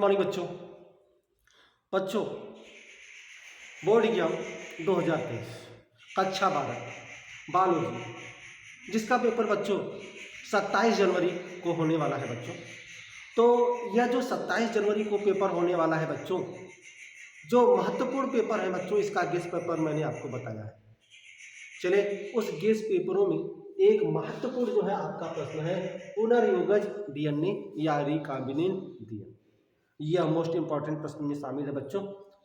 Morning बच्चों। बच्चों board exam 2023 कक्षा 12 बायोलॉजी, जिसका पेपर बच्चों 27 जनवरी को होने वाला है बच्चों। तो यह जो 27 जनवरी को पेपर होने वाला है बच्चों, जो महत्वपूर्ण पेपर है बच्चों, इसका गेस पेपर मैंने आपको बताया है। चले उस गेस पेपरों में एक महत्वपूर्ण जो है आपका प्रश्न है पुनर्योगज डीएनए या रिकॉम्बिनेंट डीएनए। यह मोस्ट इंपॉर्टेंट प्रश्न में शामिल है बच्चों,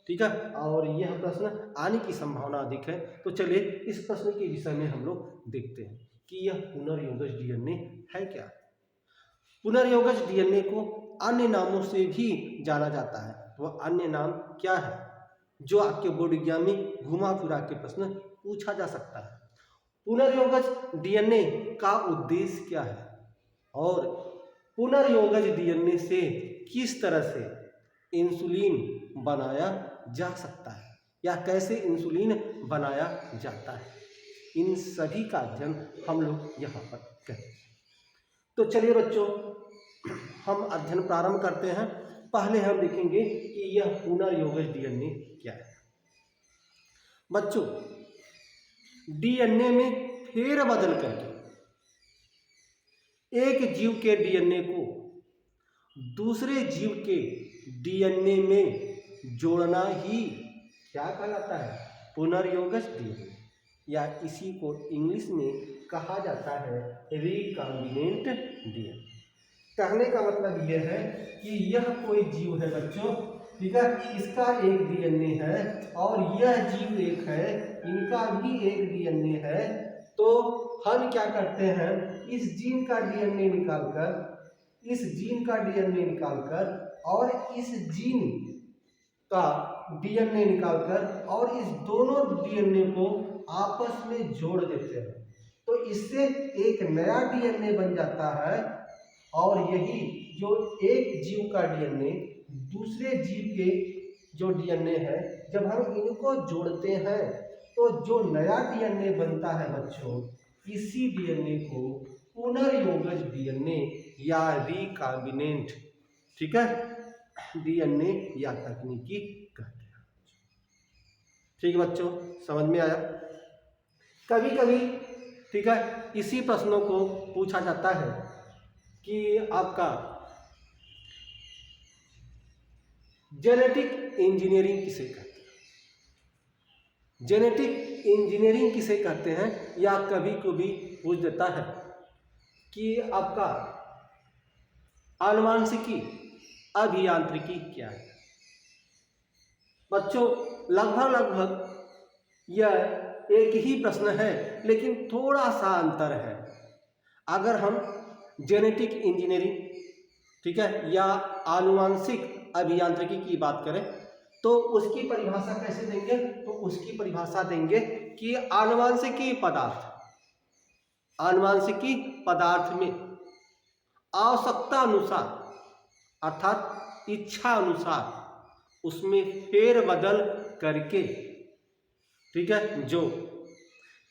ठीक है। और यह प्रश्न आने की संभावना अधिक है। तो चलिए इस प्रश्न के विषय में हम लोग देखते हैं कि यह पुनर्योगज डीएनए है क्या। पुनर्योगज डीएनए को अन्य नामों से भी जाना जाता है। तो अन्य नाम क्या है जो आपके बोर्ड एग्जाम में घुमा फिरा के प्रश्न पूछा जा सकता है। पुनर्योगज डीएनए का उद्देश्य क्या है और पुनर्योगज डीएनए से किस तरह से इंसुलिन बनाया जा सकता है या कैसे इंसुलिन बनाया जाता है, इन सभी का अध्ययन हम लोग यहाँ पर करेंगे। तो चलिए बच्चों हम अध्ययन प्रारंभ करते हैं। पहले हम देखेंगे कि यह पुनर्योगज डीएनए क्या है। बच्चों डीएनए में फेरबदल करके एक जीव के डीएनए को दूसरे जीव के डीएनए में जोड़ना ही क्या कहलाता है, पुनर्योगज डीएनए, या इसी को इंग्लिश में कहा जाता है रिकॉम्बिनेंट डीएनए। कहने का मतलब यह है कि यह कोई जीव है बच्चों, ठीक है, इसका एक डीएनए है और यह जीव एक है, इनका भी एक डीएनए है। तो हम क्या करते हैं, इस जीन का डीएनए निकालकर और इस जीन का डीएनए निकालकर और इस दोनों डीएनए को आपस में जोड़ देते हैं। तो इससे एक नया डीएनए बन जाता है और यही जो एक जीव का डीएनए दूसरे जीव के जो डीएनए है, जब हम इनको जोड़ते हैं तो जो नया डीएनए बनता है बच्चों, इसी डीएनए को पुनर्योगज डीएनए या रिकॉम्बिनेंट, ठीक है, डीएनए या तकनीकी कहते हैं। ठीक है बच्चों, समझ में आया। कभी कभी, ठीक है, इसी प्रश्नों को पूछा जाता है कि आपका जेनेटिक इंजीनियरिंग किसे कहते हैं, जेनेटिक इंजीनियरिंग किसे कहते हैं, या कभी कभी पूछ देता है कि आपका आनुवांशिकी अभियांत्रिकी क्या है। बच्चों लगभग यह एक ही प्रश्न है लेकिन थोड़ा सा अंतर है। अगर हम जेनेटिक इंजीनियरिंग, ठीक है, या आनुवांशिक अभियांत्रिकी की बात करें तो उसकी परिभाषा कैसे देंगे, तो उसकी परिभाषा देंगे कि आनुवांशिकी पदार्थ में आवश्यकता अनुसार अर्थात इच्छा अनुसार उसमें फेरबदल करके, ठीक है, जो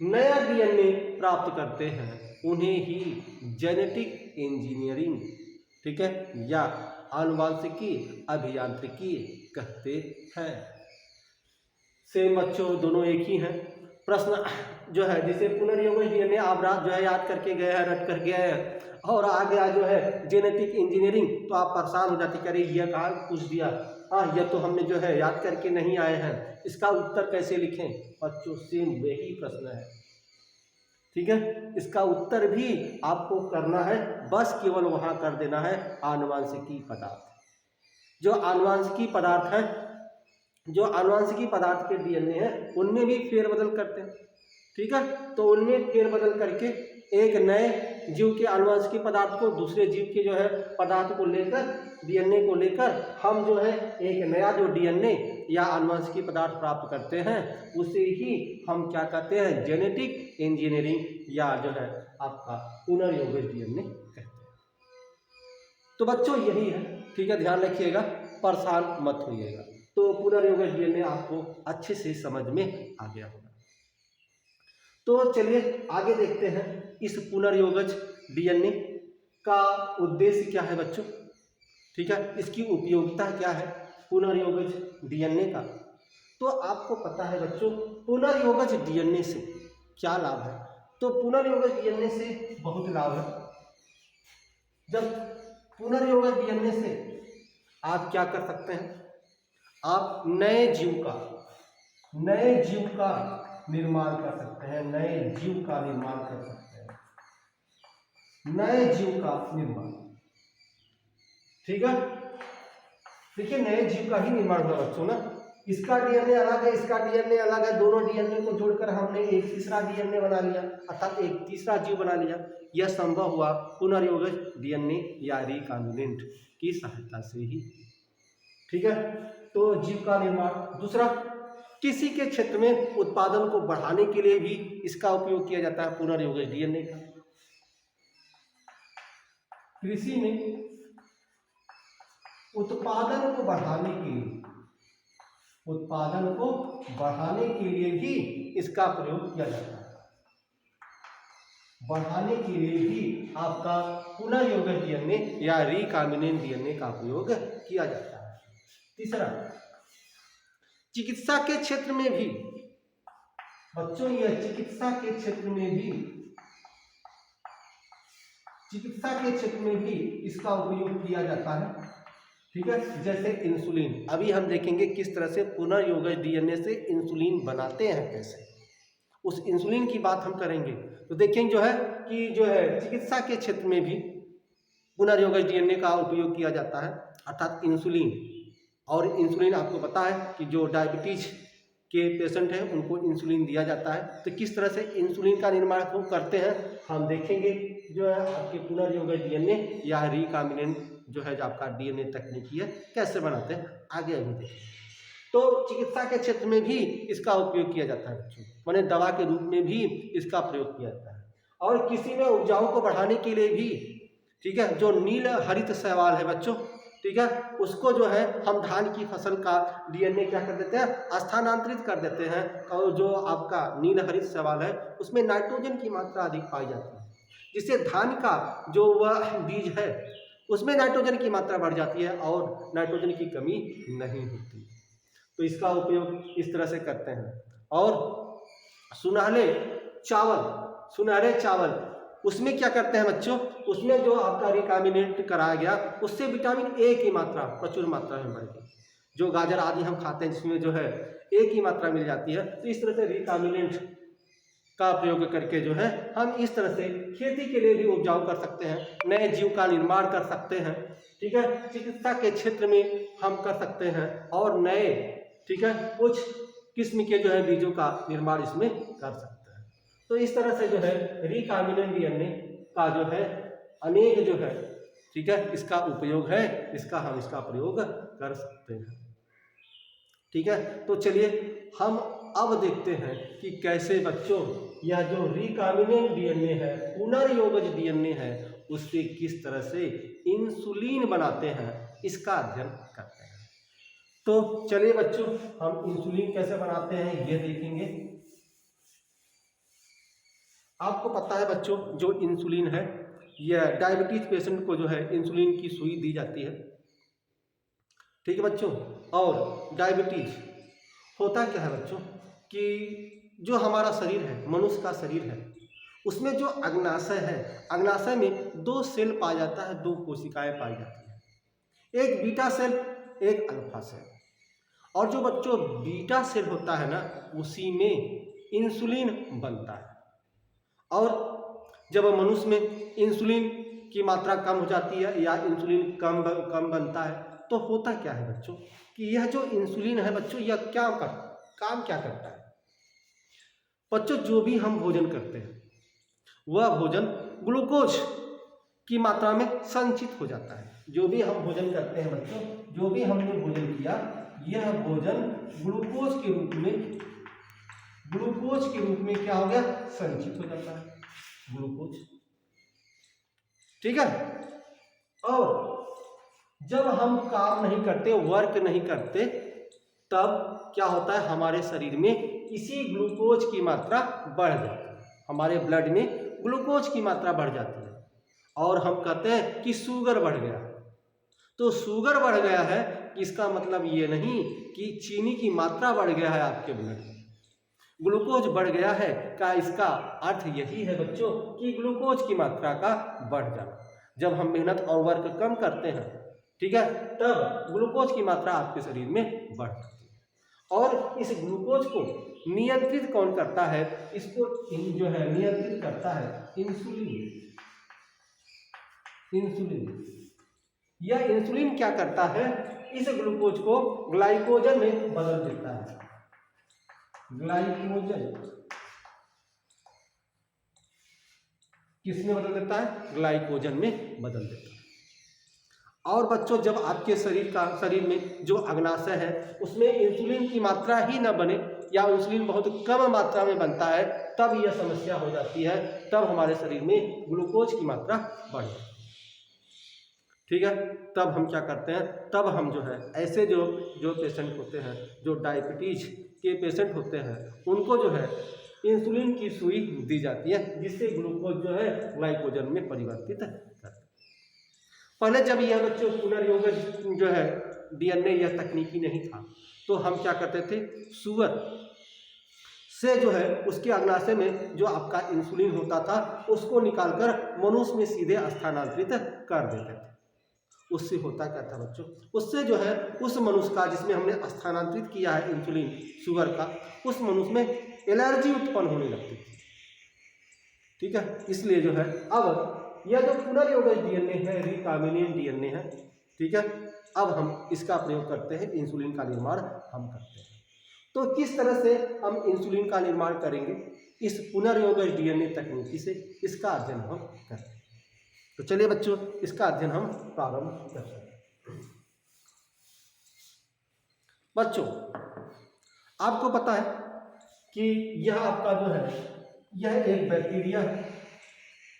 नया डीएनए प्राप्त करते हैं उन्हें ही जेनेटिक इंजीनियरिंग, ठीक है, या आनुवांशिकी अभियांत्रिकी कहते हैं। सेम बच्चों दोनों एक ही हैं। प्रश्न जो है जिसे पुनर्योगज डीएनए आप जो है याद करके गए हैं, रट कर गए हैं, और आ गया जो है जेनेटिक इंजीनियरिंग, तो आप परेशान हो जाते, करें यह कहाँ पूछ दिया, हाँ यह तो हमने जो है याद करके नहीं आए हैं, इसका उत्तर कैसे लिखें। बच्चों सेम वही प्रश्न है, ठीक है, इसका उत्तर भी आपको करना है, बस केवल वहां कर देना है आनुवांशिकी पदार्थ। जो आनुवांशिकी पदार्थ के डीएनए हैं उनमें भी फेरबदल करते हैं, ठीक है। तो उनमें फेरबदल करके एक नए जीव के आनुवांशिकी पदार्थ को दूसरे जीव के जो है पदार्थ को लेकर, डीएनए को लेकर हम जो है एक नया जो डीएनए या आनुवांशिकी पदार्थ प्राप्त करते हैं, उसे ही हम क्या कहते हैं, जेनेटिक इंजीनियरिंग या जो है आपका पुनर्योगज डीएनए कहते हैं। तो बच्चों यही है, ठीक है, ध्यान रखिएगा, परेशान मत होइएगा। तो पुनर्योगज डीएनए आपको अच्छे से समझ में आ गया होगा। तो चलिए आगे देखते हैं इस पुनर्योगज डीएनए का उद्देश्य क्या है बच्चों। ठीक है। इसकी उपयोगिता क्या है पुनर्योगज डीएनए का? तो आपको पता है बच्चों, पुनर्योगज डीएनए से क्या लाभ है? तो पुनर्योगज डीएनए से बहुत लाभ है। जब पुनर्योगज डीएनए से आप क्या कर सकते हैं, आप नए जीव का निर्माण कर सकते हैं, नए जीव का निर्माण कर सकते हैं, नए जीव का निर्माण। ठीक है, देखिए नए जीव का ही निर्माण हुआ बच्चों ना। इसका डीएनए अलग है, इसका डीएनए अलग है, दोनों डीएनए को जोड़कर हमने एक तीसरा डीएनए बना लिया, अर्थात एक तीसरा जीव बना लिया। यह संभव हुआ पुनर्योगज डीएनए या रिकॉम्बिनेंट की सहायता से ही। ठीक है, तो जीव का निर्माण। दूसरा, किसी के क्षेत्र में उत्पादन को बढ़ाने के लिए भी इसका उपयोग किया जाता है पुनर्योगज डीएनए का। कृषि में उत्पादन को बढ़ाने के लिए भी इसका प्रयोग किया जाता है। बढ़ाने के लिए भी आपका पुनर्योगज डीएनए या रिकॉम्बिनेंट डीएनए का प्रयोग किया जाता है। तीसरा, चिकित्सा के क्षेत्र में भी बच्चों, यह चिकित्सा के क्षेत्र में भी इसका उपयोग किया जाता है। ठीक है, जैसे इंसुलिन। अभी हम देखेंगे किस तरह से पुनर्योगज डीएनए से इंसुलिन बनाते हैं, कैसे, उस इंसुलिन की बात हम करेंगे। तो देखेंगे जो है चिकित्सा के क्षेत्र में भी पुनर्योगज डीएनए का उपयोग किया जाता है, अर्थात इंसुलिन। और इंसुलिन आपको पता है कि जो डायबिटीज के पेशेंट हैं उनको इंसुलिन दिया जाता है। तो किस तरह से इंसुलिन का निर्माण वो करते हैं हम देखेंगे, जो है आपके पुनर्योगज डीएनए या रिकॉम्बिनेंट जो है जो आपका डीएनए तकनीकी है कैसे बनाते हैं, आगे अभी देखेंगे। तो चिकित्सा के क्षेत्र में भी इसका उपयोग किया जाता है बच्चों, माने दवा के रूप में भी इसका प्रयोग किया जाता है। और किसी में उपजाऊ को बढ़ाने के लिए भी, ठीक है, जो नील हरित शैवाल है बच्चों, ठीक है, उसको जो है हम धान की फसल का डीएनए क्या कर देते हैं, स्थानांतरित कर देते हैं। और जो आपका नील हरित शैवाल है उसमें नाइट्रोजन की मात्रा अधिक पाई जाती है, जिससे धान का जो वह बीज है उसमें नाइट्रोजन की मात्रा बढ़ जाती है और नाइट्रोजन की कमी नहीं होती। तो इसका उपयोग इस तरह से करते हैं। और सुनहरे चावल उसमें क्या करते हैं बच्चों, उसमें जो आपका रिकॉम्बिनेंट कराया गया उससे विटामिन ए की मात्रा प्रचुर मात्रा में बढ़ गई। जो गाजर आदि हम खाते हैं जिसमें जो है ए की मात्रा मिल जाती है, तो इस तरह से रिकॉम्बिनेंट का प्रयोग करके जो है हम इस तरह से खेती के लिए भी उपजाऊ कर सकते हैं, नए जीव का निर्माण कर सकते हैं। ठीक है, चिकित्सा के क्षेत्र में हम कर सकते हैं और नए, ठीक है, कुछ किस्म के जो है बीजों का निर्माण इसमें कर सकते हैं। तो इस तरह से जो है रिकॉम्बिनेंट डीएनए का जो है अनेक जो है, ठीक है, इसका उपयोग है, हम इसका प्रयोग कर सकते हैं। ठीक है, तो चलिए हम अब देखते हैं कि कैसे बच्चों यह जो रिकॉम्बिनेंट डीएनए है, पुनर्योगज डीएनए है, उससे किस तरह से इंसुलिन बनाते हैं, इसका अध्ययन करते हैं। तो चलिए बच्चों हम इंसुलिन कैसे बनाते हैं ये देखेंगे। आपको पता है बच्चों, जो इंसुलिन है यह डायबिटीज पेशेंट को जो है इंसुलिन की सुई दी जाती है। ठीक है बच्चों, और डायबिटीज होता क्या है बच्चों कि जो हमारा शरीर है, मनुष्य का शरीर है, उसमें जो अग्नाशय है, अग्नाशय में दो सेल पाया जाता है, दो कोशिकाएं पाई जाती हैं, एक बीटा सेल, एक अल्फा सेल। और जो बच्चों बीटा सेल होता है ना, उसी में इंसुलिन बनता है। और जब मनुष्य में इंसुलिन की मात्रा कम हो जाती है या इंसुलिन कम बनता है, तो होता क्या है बच्चों कि यह जो इंसुलिन है बच्चों, यह काम क्या करता है बच्चों, जो भी हम भोजन करते हैं वह भोजन ग्लूकोज की मात्रा में संचित हो जाता है। जो भी हम भोजन करते हैं बच्चों, जो भी हमने भोजन किया, यह भोजन ग्लूकोज के रूप में क्या हो गया, संचित हो जाता है, ग्लूकोज। ठीक है, और जब हम काम नहीं करते, वर्क नहीं करते, तब क्या होता है, हमारे शरीर में इसी ग्लूकोज की मात्रा बढ़ जाती है, हमारे ब्लड में ग्लूकोज की मात्रा बढ़ जाती है और हम कहते हैं कि शुगर बढ़ गया। तो शुगर बढ़ गया है, इसका मतलब ये नहीं कि चीनी की मात्रा बढ़ गया है आपके ब्लड में। ग्लूकोज बढ़ गया है का इसका अर्थ यही है बच्चों कि ग्लूकोज की मात्रा का बढ़ जाना। जब हम मेहनत और वर्क कम करते हैं, ठीक है, तब ग्लूकोज की मात्रा आपके शरीर में बढ़ जाती है। और इस ग्लूकोज को नियंत्रित कौन करता है? इसको जो है नियंत्रित करता है इंसुलिन। यह इंसुलिन क्या करता है? इस ग्लूकोज को ग्लाइकोजन में बदल देता है। ग्लाइकोजन किसमें बदल देता है? ग्लाइकोजन में बदल देता है। और बच्चों, जब आपके शरीर में जो अग्नाशय है उसमें इंसुलिन की मात्रा ही न बने या इंसुलिन बहुत कम मात्रा में बनता है, तब यह समस्या हो जाती है। तब हमारे शरीर में ग्लूकोज की मात्रा बढ़ जाती है। ठीक है, तब हम क्या करते हैं? तब हम जो है ऐसे जो पेशेंट होते हैं, जो डायबिटीज के पेशेंट होते हैं, उनको जो है इंसुलिन की सुई दी जाती है, जिससे ग्लूकोज जो है ग्लाइकोजन में परिवर्तित करता है। पहले जब यह बच्चों पुनर्योगज जो है डीएनए यह तकनीकी नहीं था, तो हम क्या करते थे? शुगर से जो है उसके अग्नाशय में जो आपका इंसुलिन होता था उसको निकालकर मनुष्य में सीधे स्थानांतरित कर देते थे। उससे होता क्या था बच्चों? उससे जो है उस मनुष्य का जिसमें हमने स्थानांतरित किया है इंसुलिन शुगर का, उस मनुष्य में एलर्जी उत्पन्न होने लगती थी। ठीक है, इसलिए जो है अब यह जो पुनर्योगज डीएनए है, रिकॉम्बिनेंट डीएनए है, ठीक है, अब हम इसका प्रयोग करते हैं, इंसुलिन का निर्माण हम करते हैं। तो किस तरह से हम इंसुलिन का निर्माण करेंगे? इस पुनर्योगज डीएनए तकनीकी से इसका अध्ययन हम करते हैं। तो चलिए बच्चों, इसका अध्ययन हम प्रारंभ करते हैं। बच्चों, आपको पता है कि यह आपका जो है यह एक बैक्टीरिया है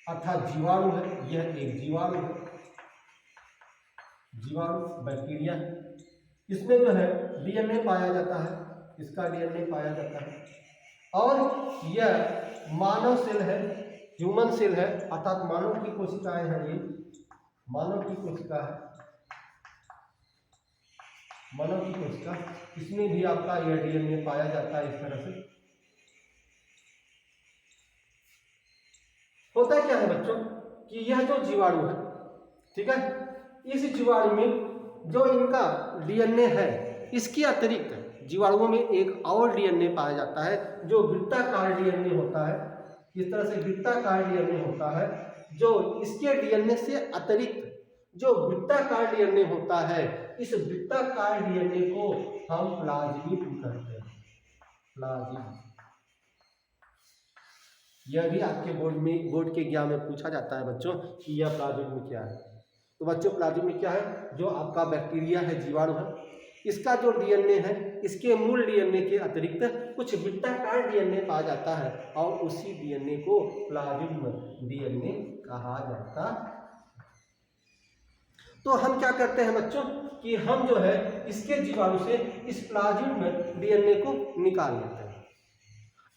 अर्थात जीवाणु है। यह एक जीवाणु है, जीवाणु बैक्टीरिया है। इसमें जो है डीएनए पाया जाता है, इसका डीएनए पाया जाता है। और यह मानव सेल है, ह्यूमन सेल है, अर्थात मानव की कोशिकाएं हैं। ये मानव की कोशिका है, मानव की कोशिका, इसमें भी आपका यह डीएनए पाया जाता है। इस तरह से होता क्या है बच्चों कि यह जो जीवाणु है, ठीक है, इस जीवाणु में जो इनका डीएनए है, इसके अतिरिक्त जीवाणुओं में एक और डीएनए पाया जाता है जो वृत्ताकार डीएनए होता है। इस तरह से वृत्ताकार डीएनए होता है। जो इसके डीएनए से अतिरिक्त जो वृत्ताकार डीएनए होता है, इस वृत्ताकार डीएनए को हम प्लाज्मिड कहते हैं। प्लाज्मिड, यह भी आपके बोर्ड के एग्जाम में पूछा जाता है बच्चों कि यह प्लाज्मिड में क्या है। तो बच्चों, प्लाज्मिड में क्या है? जो आपका बैक्टीरिया है, जीवाणु है, इसका जो डीएनए है, इसके मूल डीएनए के अतिरिक्त कुछ वृत्ताकार डीएनए पाया जाता है और उसी डीएनए को प्लाज्मिड डीएनए कहा जाता है। तो हम क्या करते हैं बच्चों कि हम जो है इसके जीवाणु से इस प्लाज्मिड डीएनए को निकाल लेते हैं।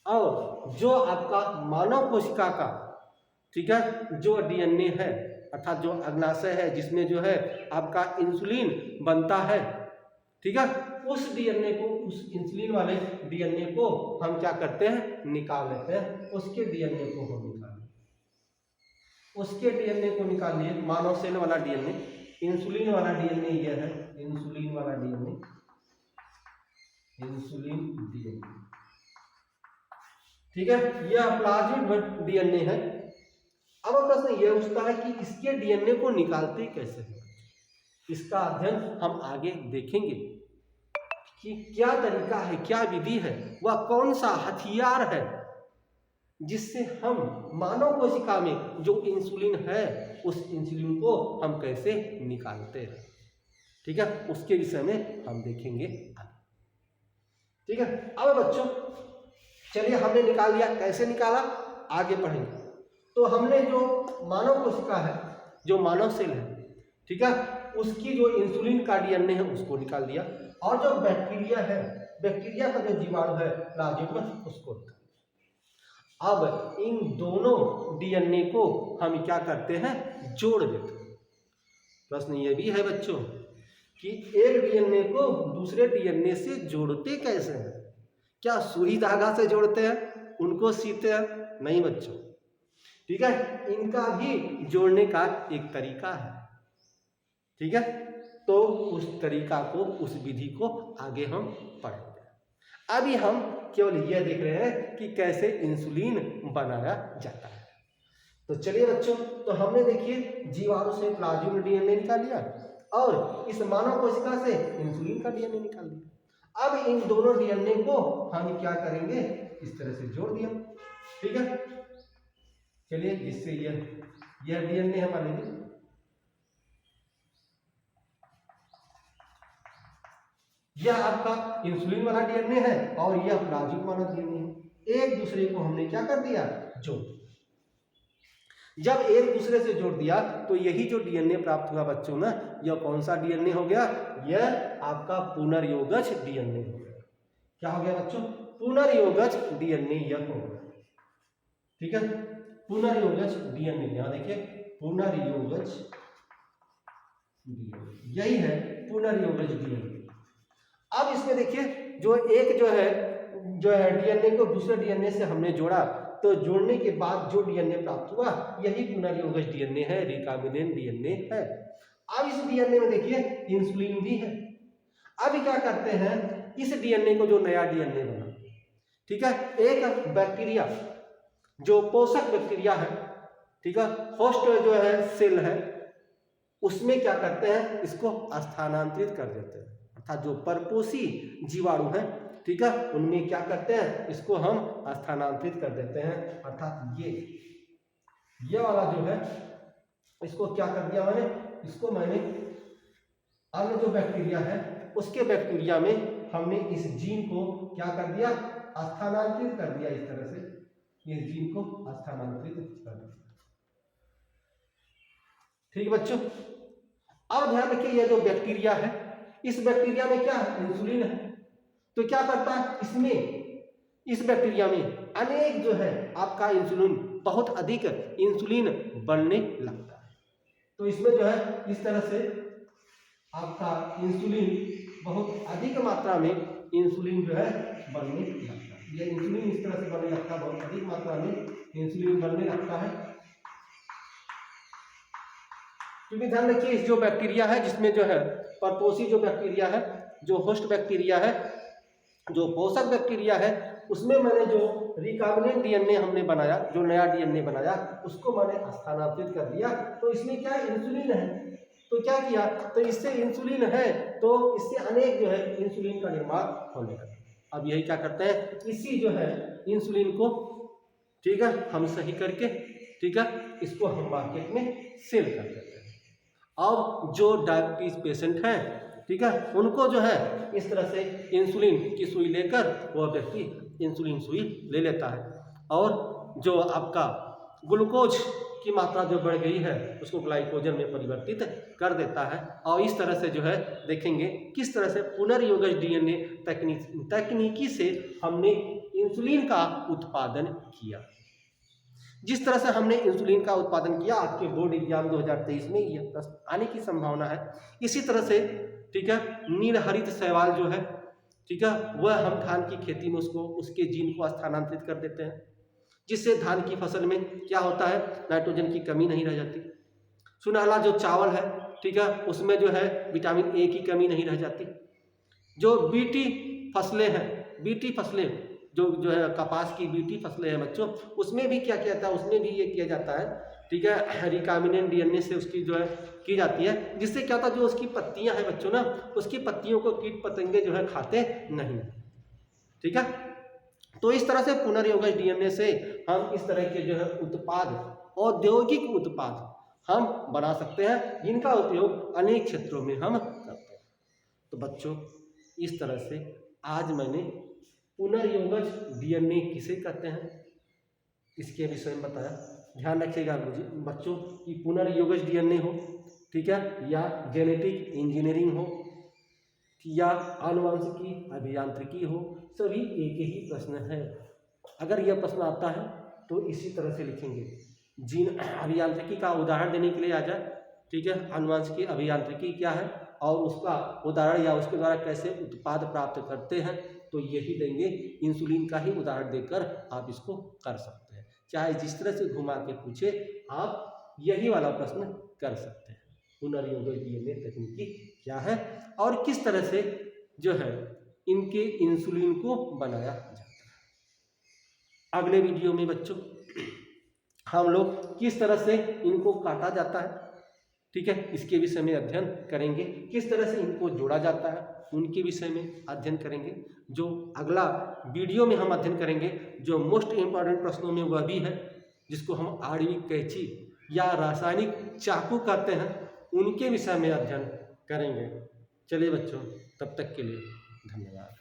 और जो आपका मानव कोशिका का, ठीक है, जो डीएनए है अर्थात जो अग्नाशय है जिसमें जो है आपका इंसुलिन बनता है, ठीक है, उस डीएनए को, उस इंसुलिन वाले डीएनए को हम क्या करते हैं? निकाल लेते हैं। उसके डीएनए को हम निकाल, उसके डीएनए को निकाल लिए। मानव सेल वाला डीएनए, इंसुलिन वाला डीएनए यह है, इंसुलिन वाला डीएनए, इंसुलिन डीएनए, ठीक है, यह प्लाज्मिड डीएनए है। अब प्रश्न यह उठता है कि इसके डीएनए को निकालते कैसे हैं? इसका अध्ययन हम आगे देखेंगे कि क्या तरीका है, क्या विधि है, वह कौन सा हथियार है जिससे हम मानव कोशिका में जो इंसुलिन है उस इंसुलिन को हम कैसे निकालते हैं। ठीक है, उसके विषय में हम देखेंगे आगे। ठीक है, अब बच्चों चलिए, हमने निकाल लिया, कैसे निकाला आगे पढ़ेंगे। तो हमने जो मानव कोशिका है, जो मानव सेल है, ठीक है, उसकी जो इंसुलिन का डीएनए है उसको निकाल दिया। और जो बैक्टीरिया है, बैक्टीरिया का जो जीवाणु है प्लाज्मिड, उसको निकाल दिया। अब इन दोनों डीएनए को हम क्या करते हैं? जोड़ देते हैं। प्रश्न ये भी है बच्चों कि एक डीएनए को दूसरे डीएनए से जोड़ते कैसे हैं? क्या सुई धागा से जोड़ते हैं, उनको सीते हैं? नहीं बच्चों, ठीक है, इनका भी जोड़ने का एक तरीका है, ठीक है। तो उस तरीका को, उस विधि को आगे हम पढ़ेंगे। अभी हम केवल यह देख रहे हैं कि कैसे इंसुलिन बनाया जाता है। तो चलिए बच्चों, तो हमने देखिए जीवाणु से प्लाज्मिक डीएनए निकाल लिया और इस मानव कोशिका से इंसुलिन का डीएनए निकाल लिया। अब इन दोनों डीएनए को हम क्या करेंगे, इस तरह से जोड़ दिया, ठीक है। चलिए, जिससे यह डीएनए हमारे लिए, यह आपका इंसुलिन वाला डीएनए है और यह प्लाज्मिक वाला डीएनए है। एक दूसरे को हमने क्या कर दिया, जोड़। जब एक दूसरे से जोड़ दिया तो यही जो डीएनए प्राप्त हुआ बच्चों ना, यह कौन सा डीएनए हो गया, यह आपका पुनर्योगज डीएनए हो गया। क्या हो गया बच्चों, पुनर्योगज डीएनए यह हो गया, ठीक है। पुनर्योगज डीएनए, यहां देखिए पुनर्योगज डीएनए, यही है पुनर्योगज डीएनए। अब इसमें देखिए जो है डीएनए को दूसरे डीएनए से हमने जोड़ा, तो जोड़ने के बाद जो डीएनए प्राप्त हुआ यही पुनर्योगज डीएनए है, रिकॉम्बिनेंट डीएनए है। अब इस डीएनए में देखिए इंसुलिन भी है। अब क्या करते हैं, इस डीएनए को, जो नया डीएनए बना, ठीक है, एक बैक्टीरिया जो पोषक बैक्टीरिया है, ठीक है, होस्ट जो है सेल है, उसमें क्या करते हैं, इसको स्थानांतरित कर देते हैं। अर्थात जो परपोषी जीवाणु है, ठीक है, उनमें क्या करते हैं, इसको हम स्थानांतरित कर देते हैं। अर्थात ये वाला जो है, इसको क्या कर दिया मैंने, इसको मैंने अन्य जो बैक्टीरिया है उसके बैक्टीरिया में हमने इस जीन को क्या कर दिया, स्थानांतरित कर दिया। इस तरह से इस जीन को स्थानांतरित कर दिया, ठीक बच्चों। अब ध्यान रखिए, यह जो बैक्टीरिया है, इस बैक्टीरिया में क्या है, इंसुलिन है। तो क्या करता है, इस बैक्टीरिया में अनेक जो है आपका इंसुलिन, बहुत अधिक इंसुलिन बनने लगता है। तो इसमें जो है इस तरह से आपका इंसुलिन, बहुत अधिक मात्रा में इंसुलिन जो है बनने लगता है। यह इंसुलिन इस तरह से बनने लगता है, बहुत अधिक मात्रा में इंसुलिन बनने लगता है। क्योंकि ध्यान रखिए, इस जो बैक्टीरिया है, जिसमें जो है परपोषी जो बैक्टीरिया है, जो होस्ट बैक्टीरिया है, जो पोषक बैक्टीरिया है, उसमें मैंने जो रिकॉम्बिनेंट डीएनए हमने बनाया, जो नया डीएनए बनाया, उसको मैंने स्थानांतरित कर दिया। तो इसमें क्या इंसुलिन है, तो क्या किया, तो इससे इंसुलिन है, तो इससे अनेक जो है इंसुलिन का निर्माण होने लगा। अब यही क्या करते हैं, इसी जो है इंसुलिन को, ठीक है, हम सही करके, ठीक है, इसको हम मार्केट में सेल कर देते हैं। अब जो डायबिटीज पेशेंट हैं, ठीक है, उनको जो है इस तरह से इंसुलिन की सुई लेकर वह व्यक्ति इंसुलिन सुई ले लेता है, और जो आपका ग्लूकोज की मात्रा जो बढ़ गई है उसको ग्लाइकोजन में परिवर्तित कर देता है। और इस तरह से जो है देखेंगे किस तरह से पुनर्योगज डीएनए तकनीकी से हमने इंसुलिन का उत्पादन किया। जिस तरह से हमने इंसुलिन का उत्पादन किया, आपके बोर्ड एग्जाम 2023 में यह प्रश्न आने की संभावना है। इसी तरह से, ठीक है, नीलहरित शैवाल जो है, ठीक है, वह हम धान की खेती में उसके जीन को स्थानांतरित कर देते हैं, जिससे धान की फसल में क्या होता है, नाइट्रोजन की कमी नहीं रह जाती। सुनहला जो चावल है, ठीक है, उसमें जो है विटामिन ए की कमी नहीं रह जाती। जो बीटी फसलें हैं, बीटी फसलें जो है कपास की बीटी फसलें हैं बच्चों, उसमें भी क्या किया जाता है, उसमें भी ये किया जाता है, ठीक है, रिकॉम्बिनेंट डीएनए से उसकी जो है की जाती है, जिससे क्या होता है, जो उसकी पत्तियां हैं बच्चों ना, उसकी पत्तियों को कीट पतंगे जो है खाते नहीं, ठीक है। तो इस तरह से पुनर्योगज डीएनए से हम इस तरह के जो है उत्पाद, औद्योगिक उत्पाद हम बना सकते हैं, जिनका उपयोग अनेक क्षेत्रों में हम करते हैं। तो बच्चों, इस तरह से आज मैंने पुनर्योगज डीएनए किसे कहते हैं इसके विषय में बताया। ध्यान रखिएगा बच्चों कि पुनर्योगज डीएनए हो, ठीक है, या जेनेटिक इंजीनियरिंग हो, या आनुवंशिकी अभियांत्रिकी हो, सभी एक ही प्रश्न है। अगर यह प्रश्न आता है तो इसी तरह से लिखेंगे। जीन अभियांत्रिकी का उदाहरण देने के लिए आ जाए ठीक है, आनुवंशिकी अभियांत्रिकी क्या है और उसका उदाहरण या उसके द्वारा कैसे उत्पाद प्राप्त करते हैं, तो यही देंगे। इंसुलिन का ही उदाहरण देकर आप इसको कर सकते हैं। चाहे जिस तरह से घुमा के पूछे आप यही वाला प्रश्न कर सकते हैं। पुनर्योजी डीएनए तकनीकी क्या है और किस तरह से जो है इनके इंसुलिन को बनाया जाता है। अगले वीडियो में बच्चों हम लोग किस तरह से इनको काटा जाता है, ठीक है, इसके विषय में अध्ययन करेंगे। किस तरह से इनको जोड़ा जाता है उनके विषय में अध्ययन करेंगे। जो अगला वीडियो में हम अध्ययन करेंगे, जो मोस्ट इम्पॉर्टेंट प्रश्नों में वह भी है जिसको हम आणविक कैंची या रासायनिक चाकू कहते हैं, उनके विषय में अध्ययन करेंगे। चलिए बच्चों, तब तक के लिए धन्यवाद।